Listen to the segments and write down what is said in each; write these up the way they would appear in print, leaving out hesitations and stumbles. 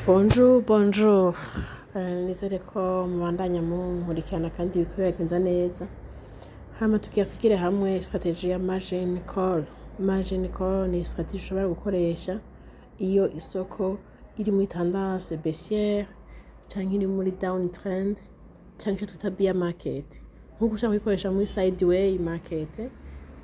Bonjour, bonjour. Nizere ko mubandanya munkurikirana kandi biriko biragenda neza. Hama tugire hamwe strategie ya margin call. Margin call ni strategie ushobora gukoresha iyo isoko iri muri tendance baissière canke iri muri down trend canke ico twita bear market. Nkuko ushaka kuyikoresha muri sideway market,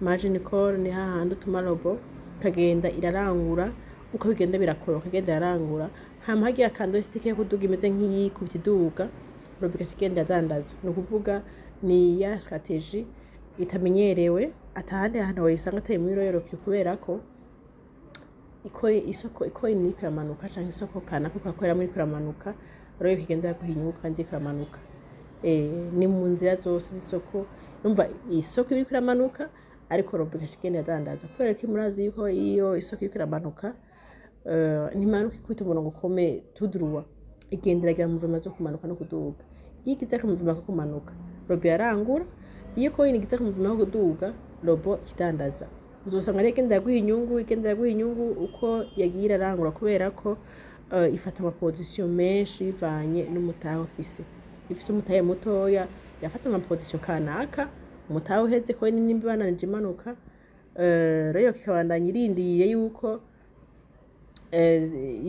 margin call ni hahandi utuma robo kagenda irarangura uko bigenda birakoroka kagenda irarangura hama hagiye candlestick yo kuduga imeze nk'iyikubita iduga robo ikagenda idandaza. Ni ukuvuga ni ya strategie itamenyerewe atahandi hantu wayisanga atari muri Europe kubera ko isoko iko iriko iramanuka canke isoko kanaka ukakorera muri iramanuka royo kigenda guhinyuka kandi ikamanuka. Ni mu nzira zose z'isoko numva isoko iriko iramanuka ariko robo ikagenda idandaza kubera ko murazi yuko iyo isoko iriko iramanuka ntimanuka ikubita umurongo ukomeye tudruwa igenderagira mu mvuma zo kumanuka no kuduga. Iyo igize akamuvuma ko kumanuka robo yarangura, iyo coin igize akamuvuma ko kuduga robo ikidandaza. Uzosanga ari igenda yaguha inyungu uko yagiye irarangura kubera ko ifata ama position menshi bivanye n'umutahe ufise. Ifise umutahe mutoya yafata ama position kanaka, umutahe uheze coin nimba bananije imanuka rero kikabandanya irindiriye yuko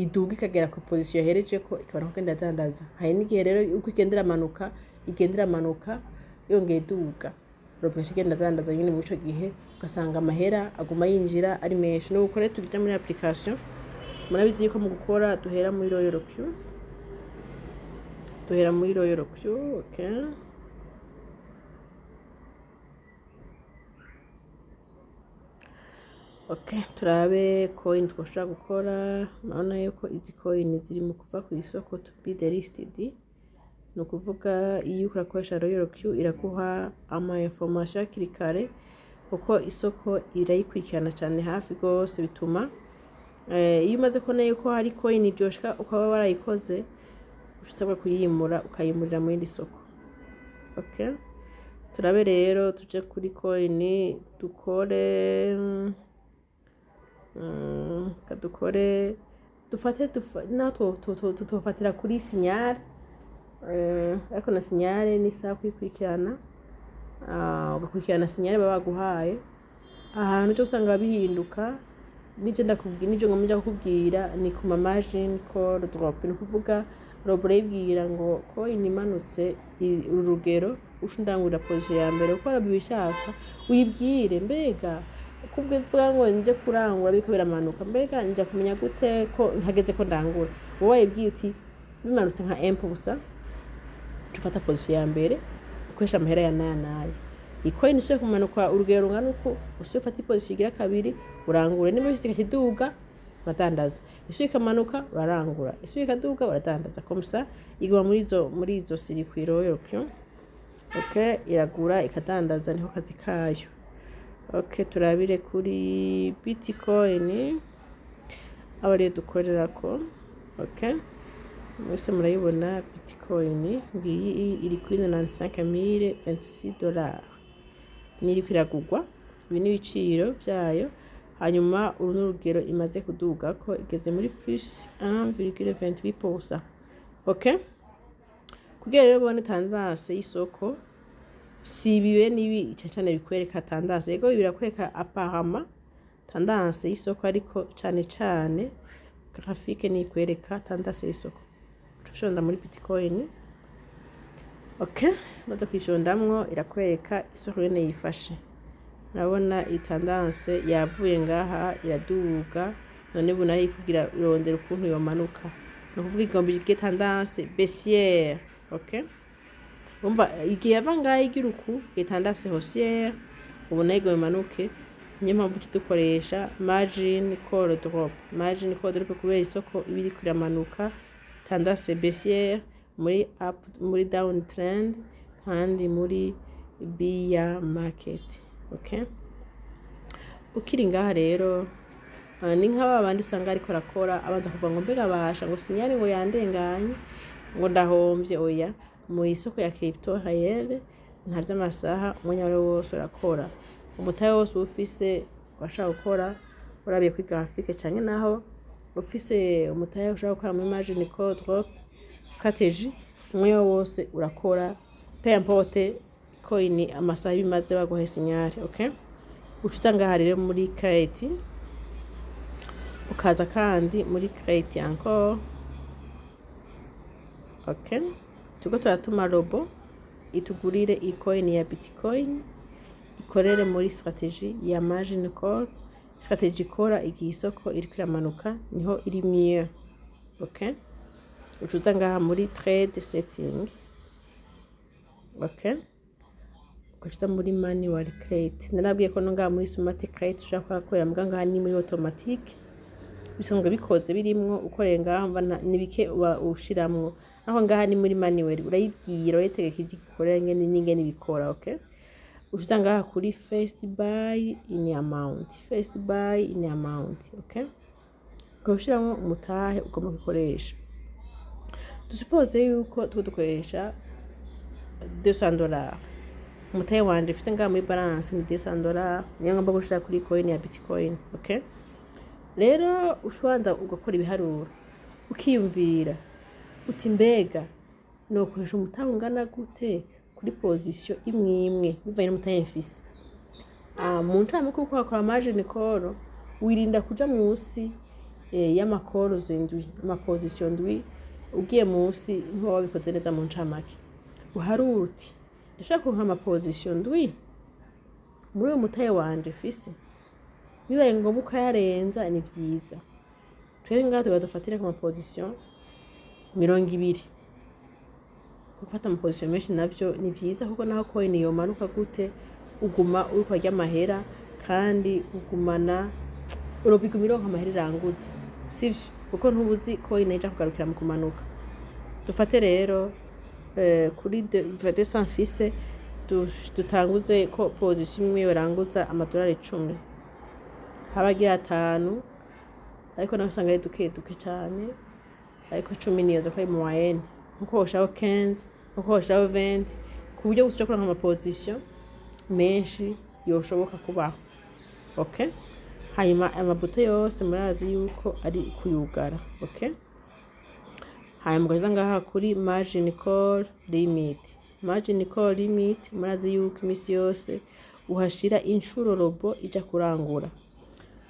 iduga ikagera ku position yahereje ko ikabona kugenda idandaza. Hari n'igihe rero uko igendera amanuka yongeye iduga robo ikagenda idandaza nyine muri ico gihe ugasanga amahera aguma yinjira ari menshi. No gukora tugija muri application murabizi ko mu gukora duhera muri Royal Q, okay. Okay, turabe coin twoshobora gukora. Urabona yuko izi coin ziri mu kuva ku isoko to be delisted. Ni ukuvuga iyo urakoresha Royal Q iraguha ama information hakiri kare kuko isoko irayikurikirana cyane hafi gose bituma iyo umaze kubona yuko hari coin iryoshka ukaba warayikoze ushobora kuyimura ukayimurira mu yindi soko. Okay, turabe rero tuje kuri coin dukore dufate tufatira kuri signal ariko na signal ni sawa kwikurikirana ugakurikirana signal baba baguhaye ahantu cyo usanga bihinduka nivyo ngomba kukubwira ni ku margin call drop. Ni kuvuga robo ibwira ngo coin imanutse urugero ushundangura position ya mbere uko arabishaka wibwire mbega kubwe vuga ngo nje kurangura biko biramanuka mbega nje kumenya gute ko ntageze ko ndangura wowe ibwiye uti bimanutse nka M gusa tufata position ya mbere ukoresha amahera ya nayo ikoin iswe kumanuka urugero rungana uko usufata position igira kabiri urangure nimba bishika kiduga uradandaza iswe ikamanuka urarangura iswe ikaduga uradandaza komsa igwa muri izo sirikwiro yo. Okay, iragura ikadandaza niho kazi kayo. Okay, turabire kuri Bitcoin abari dukorera ko. Okay, mwese murayibona Bitcoin ngiyi iri kuri $95,026 niri kwiragurwa ibi n'ibiciro byayo. Hanyuma uru n'urugero imaze kuduga ko igeze muri plus 1,28%. Okay, kugira rero bone tendance y'isoko si bibe nibi cyane bikwereka tendance yego birakwereka apparemment tendance y'isoko ariko cyane graphique ni kwereka tendance y'isoko. Tushonda muri Bitcoin. Okay, maze kwishondamwo irakwereka isoko yene yifashe. Urabona iyi tendance yavuye ngaha iraduga none buna kugira irondera ukuntu yomanuka. No kuvuga igomba igike tendance baissière. Okay, umva igiye avangaye igiruku tendance haussière ubona igomba imanuke niyo mpamvu kidukoresha margin call drop. Margin call drop kubera isoko ibiri kuramanuka tendance baissière muri down trend kandi muri bear market. Okay, ukiri ngaha rero ni nk'aba bandi usanga ariko rakora abanza kuvuga ngo mbega basha ngo sinyari ngo yandenganye ngo ndahombye oya mu isoko ya crypto réel nta by'amasaha umwanya wose urakora umutahe wose ufise washaka gukora urabiye kuri graphique cyane naho ufise umutahe ushaka gukora muri margin call drop strategy umwe wose urakora peu importe coin amasaha bimaze baguhe signal. Okay, ucuta ngaha rero muri create, ukaza kandi muri create encore. Okay, tuko turatuma robo itugurire coin ya Bitcoin ikorere muri strategy ya margin call. Strategy ikora igihe isoko iriko iramanuka niho iri mieux. Okay, ucuza ngaha muri trade setting. Okay, ukacuta muri manual create. Narabwiye ko ngaha muri smart create ushaka gukora ngaha ni muri automatique, bisanzwe bikoze birimwo ukoreye ngaha nibike ushiramwo. Aho ngaha ni muri manual urayibwira uyitegeka igikorera ngene n'ingene bikora. Okay, ucuza ngaha kuri first buy in amount, first buy in amount. Okay, ukabishiramwo umutahe ugomba gukoresha. Dusuppose yuko dukoresha $200. Umutahe wanje ufite ngaha muri balance ni $200, niyo ngomba gushira kuri coin ya Bitcoin. Okay, rero ushwanza ugakora ibiharuro ukiyumvira uti mbega no koresha umutahe ungana gute kuri position imwe bivanye n'umutahe mfise. Mu ntame kuko wakora margin call wirinda kuja munsi y'amakoro zindwi, amaposition ndwi. Ugiye munsi nko wabikoze neza mu ncamake uharura uti ndashaka kuronka amaposition ndwi muri uwo mutahe wanje mfise, bibaye ngombwa ukayarenza ni vyiza. Twere ngaha tugadufatira ku maposition 20. Gufata amaposition menshi navyo ni vyiza kuko naho coin yomanuka gute uguma uriko arya amahera kandi ugumana urobiguma ironka amahera iranguza, sivyo? Kuko ntubuzi coin ija kugarukira mu kumanuka. Dufate rero kuri 200 mfise dutanguze ko position imwe yoranguza $10 habagira 5, ariko nasanga ari duke cyane, ariko 10 niyo zo kwa mu moyenne. Nkuko ushaka 15, nkuko ushaka 20, ku buryo gusa kuronka amaposition menshi yoshoboka kubaho. Okay, hanyuma amabuto yose murazi yuko ari kuyugara. Okay, hanyuma ukaza ngaha kuri margin call limit. Margin call limit murazi yuko imisi yose uhashira inshuro robo ija kurangura.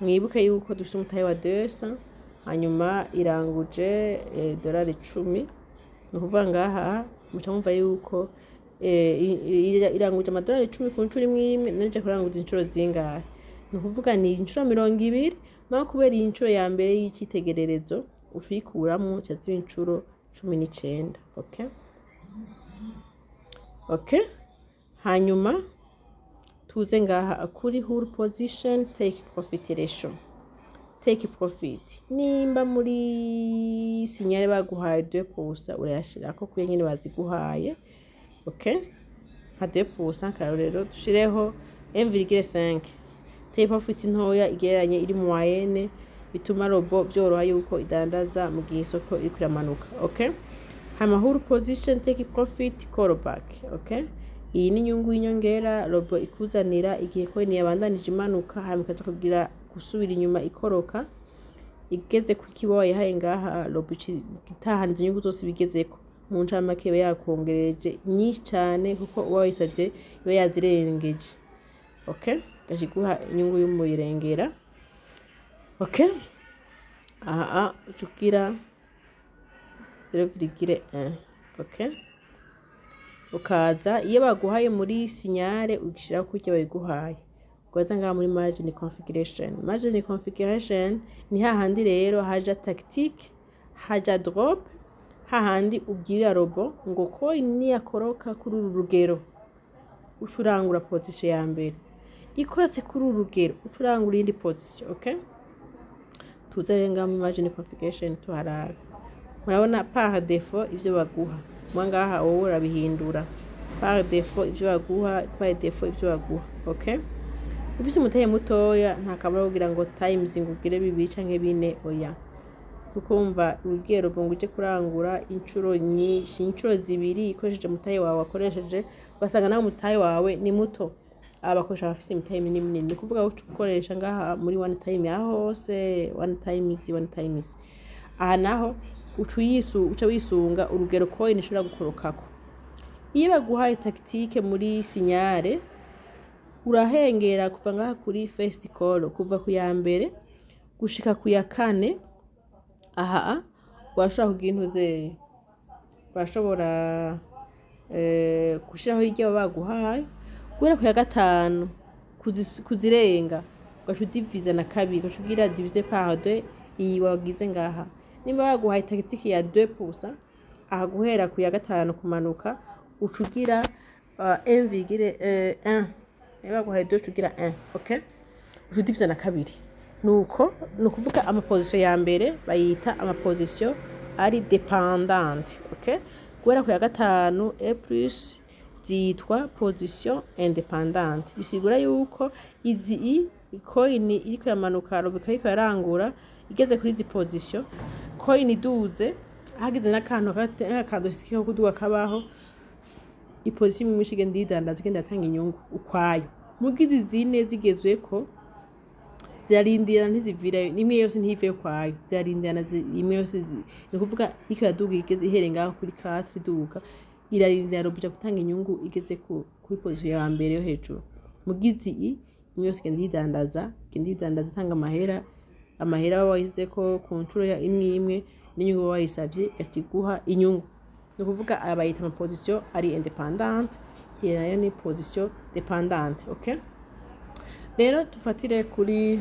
Mwibuke yuko dufite umutahe wa 200 hanyuma iranguje $10. Nukuvuga ngaha mutamumva yuko iranguje $10 ku nshuro imwe nanje kuranguza inshuro zingahe. Nukuvuga ni inshuro 20, naho kubera inshuro ya mbere y'ikitegererezo ucuyikuramwo cyaziba inshuro 19. Okay, okay, hanyuma tuze ngaha kuri whole position take profit ratio. Take profit nimba muri signal baguhaye 2% urayashirako kuye nyine baziguhaye. Okay, nka 2% karorero dushireho 1,5. Take profit ntoya igereranye iri mu moyenne bituma robo byoroha yuko idandaza mu gihe isoko iri kuramanuka. Okay, hama whole position take profit callback. Okay, iyi ni nyungu y'inyongera robo ikuzanira igihe coin yabandanije imanuka hama ikaza kugira gusubira inyuma ikoroka igeze ku kibaye yahaye ngaha robo itahana izo nyungu zose bigezeko. Mu ncamake iba yakongereje nyinshi cyane kuko uwayisavye iba yazirengeje. Okay, gashiguha inyungu y'umuyirengera. Okay, ucugira 0,1. Okay, ukaza iyo baguhaye muri signale ugishira kurya bayiguhaye. Ukaza ngaha muri margin configuration. Margin configuration ni hahandi rero haja tactique, haja drop, hahandi ubwira robo ngo coin ni yakoroka kuri uru rugero ucurangura position ya mbere, ikose kuri uru rugero ucurangura indi position. Okay, tuzarenga mu margin configuration tuharara. Murabona par défaut ivyo baguha mwangaha wowe urabihindura par défaut ivyo baguha, par défaut ivyo baguha. Okay, ufise umutahe mutoya nta kabura kugira ngo times ngugire 2 canke 4 oya, kuko umva ubwero bunguje kurangura inshuro nyinshi, inshuro 2 ikoresheje mutahe wawe wakoresheje ugasanga nawe mutahe wawe ni muto. abakoresha bafise imitahe minini ni kuvuga ko ukoresha ngaha muri one time ya hose one times aha naho uca wisunga urugero coin ishobora gukorokako. Iyo baguhaye tactique muri signale urahengera kuva ngaha kuri first call kuva ku ya mbere gushika ku ya kane. Aha washobora kugira intuze bashobora gushiraho hirya baguhaye guhera ku ya gatanu kuzirenga ugaca udiviza na kabiri ugaca ugira diviser par 2 iyi wagize ngaha. Nimba baguhaye tactique ya 2% aha guhera ku ya gatanu kumanuka uca ugira 1,1 baguhaye 2 ugira 1. Okay, uca udiviza na kabiri. Nuko nukuvuga amaposition ya mbere bayita amaposition ari dependante. Okay, guhera ku ya gatanu e plus zitwa position independante. Bisigura yuko izi coin iriko yamanuka robika iriko yarangura igeze kuri izi position coin iduze hagize n'akantu sikiko kuduga kabaho iposition imwe ishigenda idandaza igenda atanga inyungu ukwayo. Mugize zine zigezweko zirarindira ntizivirayo nimwe yose ntive kwayo zirarindira imwe yose ni kuvuga iko yaduga igeze iherenga kuri 4 iduga irarindira robija gutanga inyungu igeze kuri position ya mbere yo hejuru. Mugizi imwe yose igenda idandaza itanga amahera wayize ko ku ncuro ya imwe n'inyungu wayisavye yakiguha inyungu. Ni kuvuga abayita ama position ari independante nayo ni position dependante. Okay, rero tufatire kuri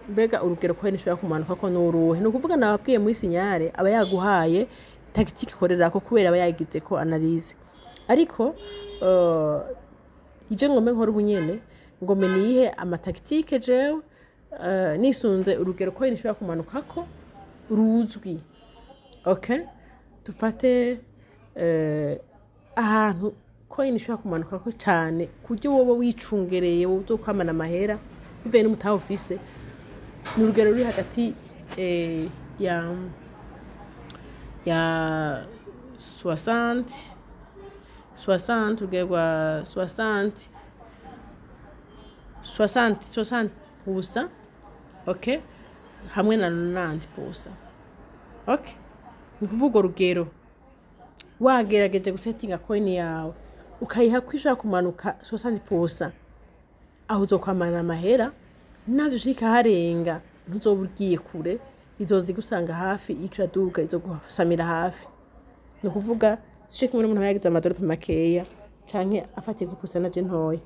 mbega urugero coin ishobora kumanuka ko n'uruhe. Ni kuvuga nababwiye muri signale aba yaguhaye tactique ikorera ko kubera aba yagize ko analyse. Ariko ivyo ngombe nkora ubunyene ngombe nihe ama tactique jewe nisunze urugero coin ishobora kumanuka ko ruzwi. Okay, tufate ahantu coin ishobora kumanuka ko cyane kujye wowe wicungereye wowe uzokwamana amahera bivuye n'umutaha office. Ni urugero ruri hagati ya 60 urugero rwa 60 pusa. Okay, hamwe na 90 pusa. Okay, ni kuvuga urugero wagerageje gusettinga coin yawe ukayiha kwishaka kumanuka 60 pusa aho uzokwamana amahera navyo ushika harenga ntuzobugiye kure izozi gusanga hafi ikiraduga izogusamira hafi. Ni kuvuga shike muri umuntu yagize amadorope makeya canke afatiye ku percentage ntoya.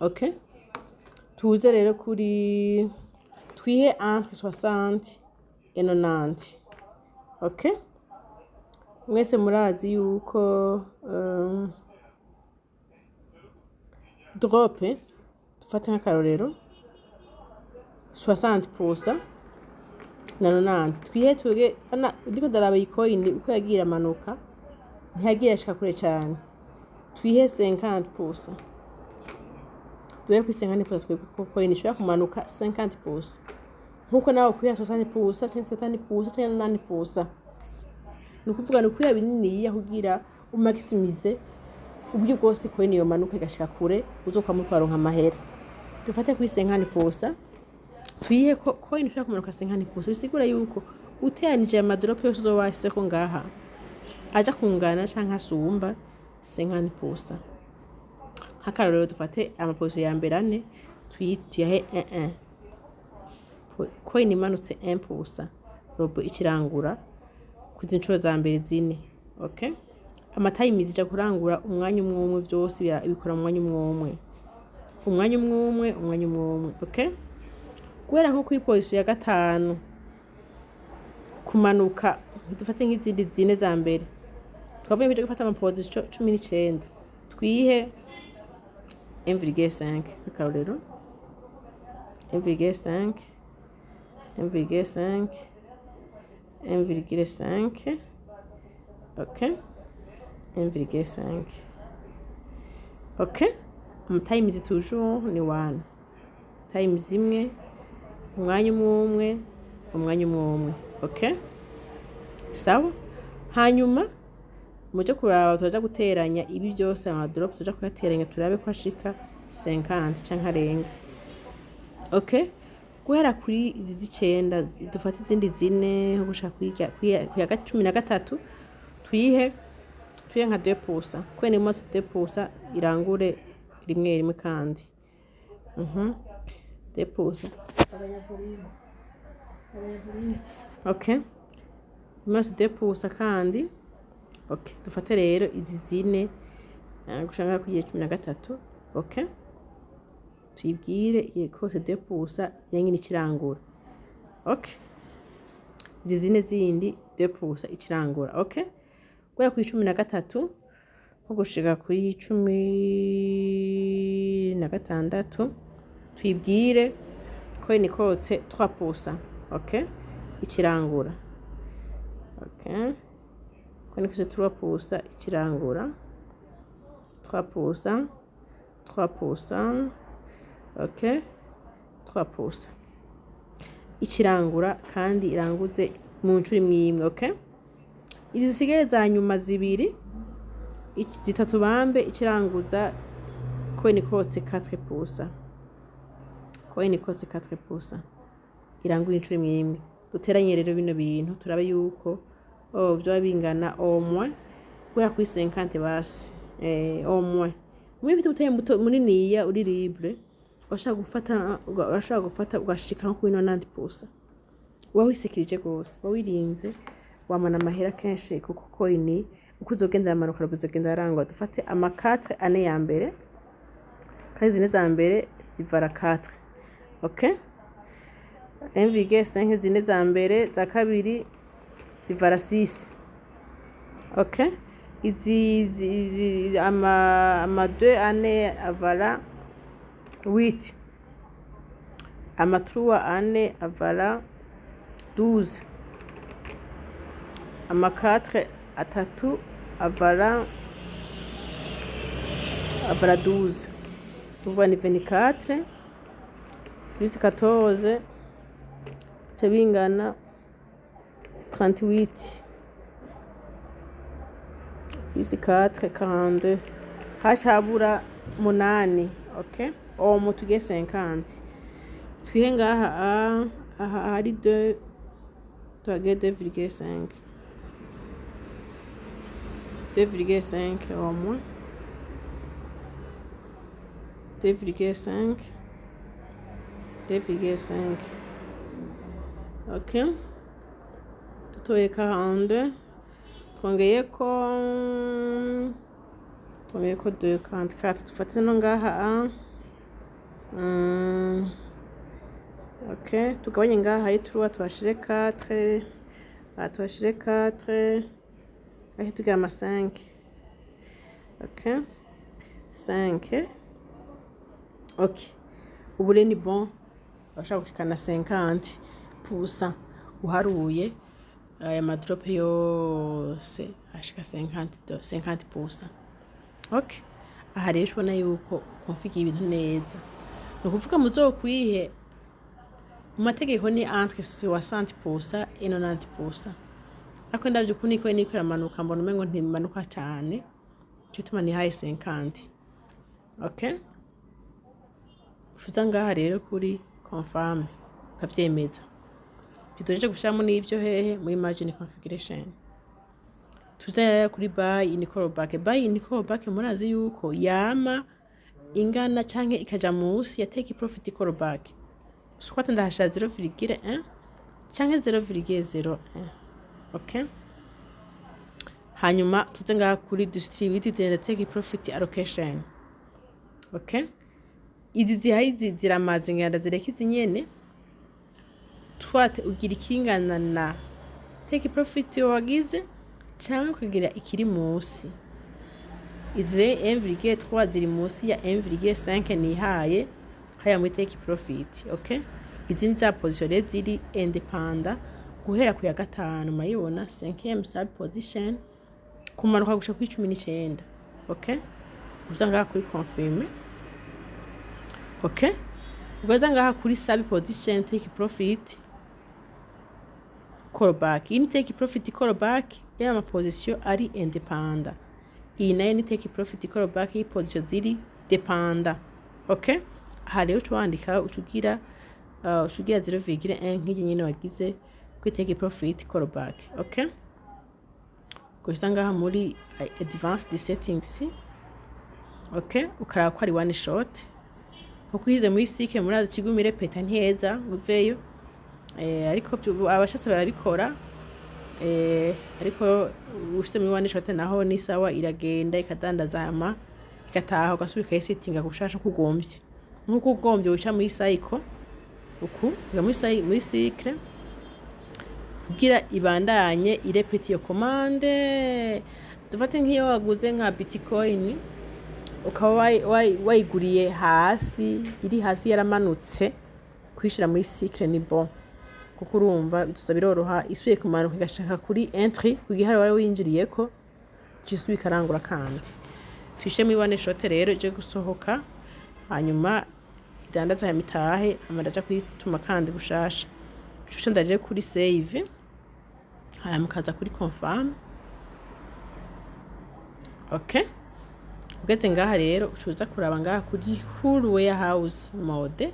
Okay, tuze rero kuri twihe entre 60 et 90. Okay, mwese murazi yuko drope tufate nk'akarorero 60% na 90 twihe twege ndiko daraba ikoini uko yagira amanuka ntiyagira ashika kure cyane. Twihe 50% duhere ku 50% twege ko coin ishobora kumanuka 50% nkuko nawe kwiha 60% cyangwa 70% cyangwa 80%. Ni kuvuga no kwiha binini yahugira umaximize uburyo bwose coin yo manuka igashika kure uzokwamutwaronka amahera. Dufate ku 50% twihe ko coin ishobora kumanuka 50%. Bisigura yuko uteranije amadrop yose uzowashyize ko ngaha aja kungana canke asumba 50%. Hakarorero dufate amaposition ya mbere ane tuyahe 1 coin imanutse 1% robo ikirangura kuzinshuro za mbere zine. Okay, amatime zija kurangura umwanya umwe byose bikora umwanya umwe. Okay, gwera nko kuri position ya gatanu kumanuka dufate nk'izindi zine za mbere twavuye kuje gufata ama position 19 twihe 1,5 akarorero 1,5 Okay, 1,5. Okay, times toujours ni 1 times imwe umwanya umwe. Okay, sawa. Hanyuma muje kuraba turaja guteranya ibi byose amadrop turaja kuyateranya turabe ko ashika 50 canke arenga. Okay, guhera kuri izi z'icenda dufata izindi zine ho gushaka kuya 13 tuyihe nka 2%, kwene mose 2% irangure rimwe kandi 2%. Okay, mose 2% kandi. Okay, dufate rero izi zine gushaka kugiye 13. Okay, tuyibwire kose 2% yanyine ikirangura. Okay, izi zine zindi 2% ikirangura. Okay, guhera kuri 13 nko gushika kuri 16 tuyibwire ko ni kotse 3%. Okay, ikirangura. Okay, ko ni kose 3% ikirangura. 3%. Okay, 3% ikirangura kandi iranguze mu ncuri imwe. Okay, izi zisigaye za nyuma zibiri zitatu bambe ikiranguza ko ni kotse 4%. Ko ni kotse 4% irangura incuri imwe. Duteranye rero bino bintu turabe yuko byo bingana au moins guhera kuri 50 basi au moins. Mwe biteye munini ya uri libre washaka gufata ugashika nko kuri 90%. Wawisekirije gose wawirinze wamana amahera kenshi kuko coin uko uzogenda amanuka uzogenda arangwa. Dufate ama 4 ane ya mbere kandi zine za mbere zivara 4. Okay, 1,5 zine za mbere za kabiri zivara 6. Okay, izi ama 2 ane avala 8, ama 3 ane avala 12, ama 4 atatu avala 12. Tuvuga ni 24 plus 14 bingana 38 plus 4 42 hashabura 8. Okay, mu tuge 50 twihe ngaha hari 2 tuage 2,5 au moins 2,5. Okay, tutoye 42 twongeyeko 2,44 tufate no ngaha okay, tugabanye ngaha yitruwa twashire 4 aho tugira ama 5. Okay, 5. Okay, ubu ni bon bashaka gushikana 50% uharuye aya madrop yose ashika 50%. Okay, aha rero ubona yuko konfigira ibintu neza. No kuvuga muzokwihe mu mategeko ni entre 60% et 90%. Ako ndavyo kuniko niko yamanuka mbona umengo ntimanuka cyane cyo tuma ni high 50. Okay, fuza ngaha rero kuri confirm kavyemeza bitoje gushiramo n'ivyo hehe muri margin configuration. Tuzera kuri buy in callback murazi yuko yama ingana canke ikaja munsi ya take profit callback. Squat ndahasha 0,1 canke 0,01. Okay, hanyuma tuze ngaha kuri distributed and take profit allocation. Okay, izi zihayi ziramaze nganda zireka izi nyene twate ugira ikingana na take profit wagize cyangwa kugira ikiri munsi. Izi 1,3 ziri munsi ya 1,5 nihaye haya muri take profit. Okay, izi nza position ziri independent guhera ku ya 5 mayibona 5th sub position kumanuka gusha ku 19. Okay, uzanga kuri confirm. Okay, ugaza ngaha kuri sub position take profit callback. Iyi ni take profit callback y'ama position ari independent. Iyi nayo ni take profit callback y'i position ziri dependent. Okay? Aha rero ucwandika ucugira 0,1 nk'igi nyine wagize kuri take profit callback. Okay? Gusa ngaha muri advanced settings. Okay? Ukaraba ko ari one shot. Ukwize muri sike murazi kigumire peta ntiheza uveyo. Ariko abashatse barabikora. Ariko ushite muri one shot naho ni sawa, iragenda ikadandaza ama ikataha ugasubira kayisettinga gushasha kugomvye. Nkuko ugomvye uca muri cycle uku ya muri cycle kugira ibandanye irepeti iyo commande. Dufate nk'iyo waguze nka Bitcoin ukaba wayiguriye hasi, iri hasi yaramanutse, kwishira muri cycle ni bon, kuko urumva bituza biroroha isuye kumanuka igashaka kuri entry kugihe wari winjiriyeko cisubi karangura kandi. Twishe muri one shot rero je gusohoka, hanyuma idandaza ya mitahe amadaja kwituma kandi gushasha. Cusho ndarire kuri save, hanyuma mukaza kuri confirm. Okay? Ugeze ngaha rero ucuza kuraba ngaha kuri full warehouse mode,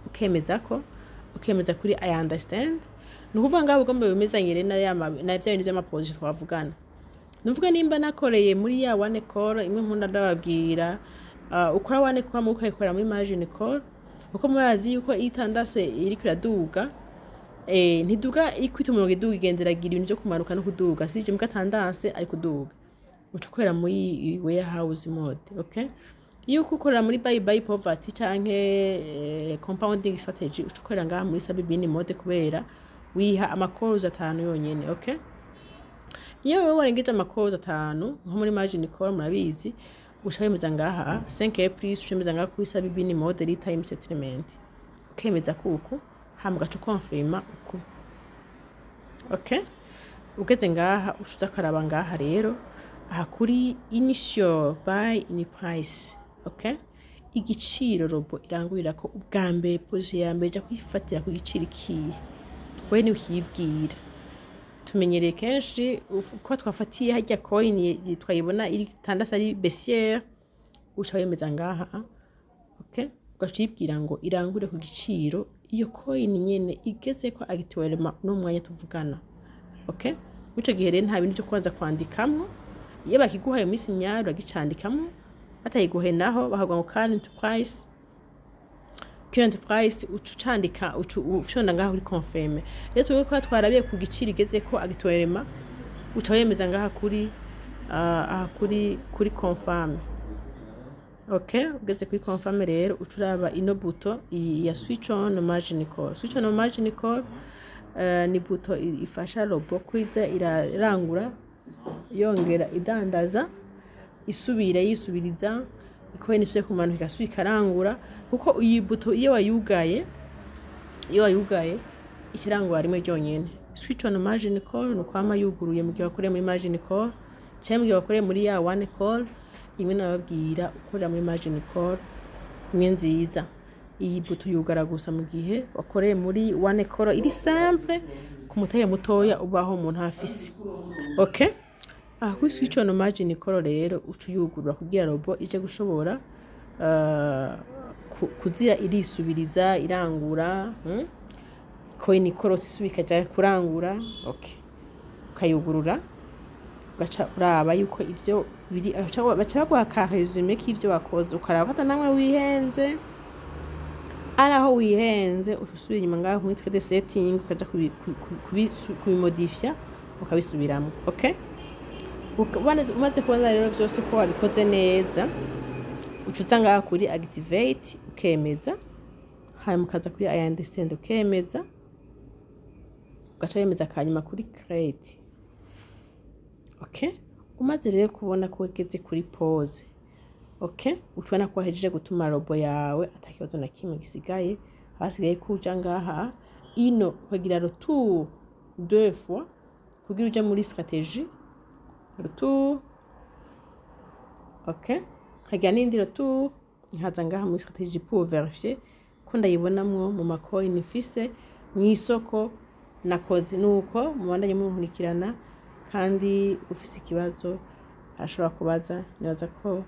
ukemeza kuri I understand. Nukuvuga ngaho ugomba bimezanye rero na bya bintu by'amaposition twavugana. Nuvuga nimba nakoreye muri ya one call imwe nkunda ndababwira ukora one call mu ukayikora muri margin call, uko murazi yuko itandase iri kiraduga ntiduga ikwita umurongo iduga igenderagira ibintu byo kumanuka no kuduga, sije mu gatandase ari kuduga ucukorera muri warehouse mode. Okay? Iyo ukorera muri buy poverty canke compounding strategy ucukorera ngaha muri sabibini mode kubera wiha amakoroza 5 yonyene. Okay? Iyo wewe warengeje amakoroza 5 nko muri margin call murabizi ushayemeza ngaha 5 plus ushemeza ngaha kuri sabibini mode re time settlement. Ukemeza kuko hambwa cyo confirma uko. Okay? Ugeze ngaha ushuza karaba ngaha rero aha kuri initial buy in price. Okay? Igiciro robo irangurira ko ubwa mbere position ya mbere ja kwifatira ku giciro kiye. We ni ukibwira. Tumenyereye kenshi uko twafatiye hajya coin twayibona iri tandasa ari baissière uca wemeza ngaha. Okay? Ugacibwira ngo irangure ku giciro iyo coin nyene igeze ko actuellement no mwanya tuvugana. Okay? Muco gihe rero nta bintu cyo kwanza kwandikamwe. Iyo bakiguhaye muri sinyaro bagicandikamo, batayiguhe naho bahagwa ngo current price ucandika ushonda ngaho kuri confirm. Rero twe ko twarabiye ku giciro igeze ko agitwerema utawemeza ngaha kuri confirm. Okay? Ugeze kuri confirm rero ucuraba ino buto ya switch on margin call. Switch on margin call ni buto ifasha robo kwiza irarangura yongera idandaza yisubiriza iko niswe kumanuka igasubi karangura, kuko iyi buto iyo wayugaye ikirangwa rimwe ryonyene. Switch on margin call no kwama yuguruye mu gihe wakoreye muri margin call cyangwa mu gihe wakoreye muri ya one call. Imwe nababwira ukorera muri margin call imwe nziza, iyi buto yugara gusa mu gihe wakoreye muri one call iri simple ku mutaye mutoya ubaho umuntu afise. Okay? Kuri switch on margin call rero ucuyugurura kugira robo ije gushobora kuzira irisubiriza irangura coin call isubika cyane kurangura. Okay? Ukayugurura ugaca uraba yuko ivyo biri baca bagwa ka resume k'ivyo wakoze, ukaraba hata namwe wihenze araho wihenze usubira inyuma ngaho muri trade setting ukaja kubimodifya ukabisubiramo. Okay? Umaze kubona rero byose ko wabikoze neza ucuza ngaha kuri activate ukemeza, hanyuma ukaza kuri I understand ukemeza, ugaca wemeza kanyuma kuri create. Okay? Umaze rero kubona ko wegeze kuri pause. Okay? Ucubona ko wahejeje gutuma robo yawe atakibazo na kimwe gisigaye, hasigaye kuja ngaha ino ukagira retour 2 fois kugira uje muri stratégie retour. Okay? Hagira n'indi retour nkaza ngaha muri stratégie pour vérifier ko ndayibonamwo mu macoin ifise mu isoko nakoze nuko mubandanye munkurikirana kandi ufise ikibazo arashobora kubaza nibaza ko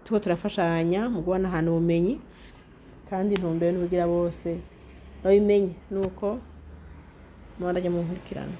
tuko turafashanya mu guhana ahantu ubumenyi kandi ntumbere n'ubugira bose babimenye nuko mubandanye munkurikirana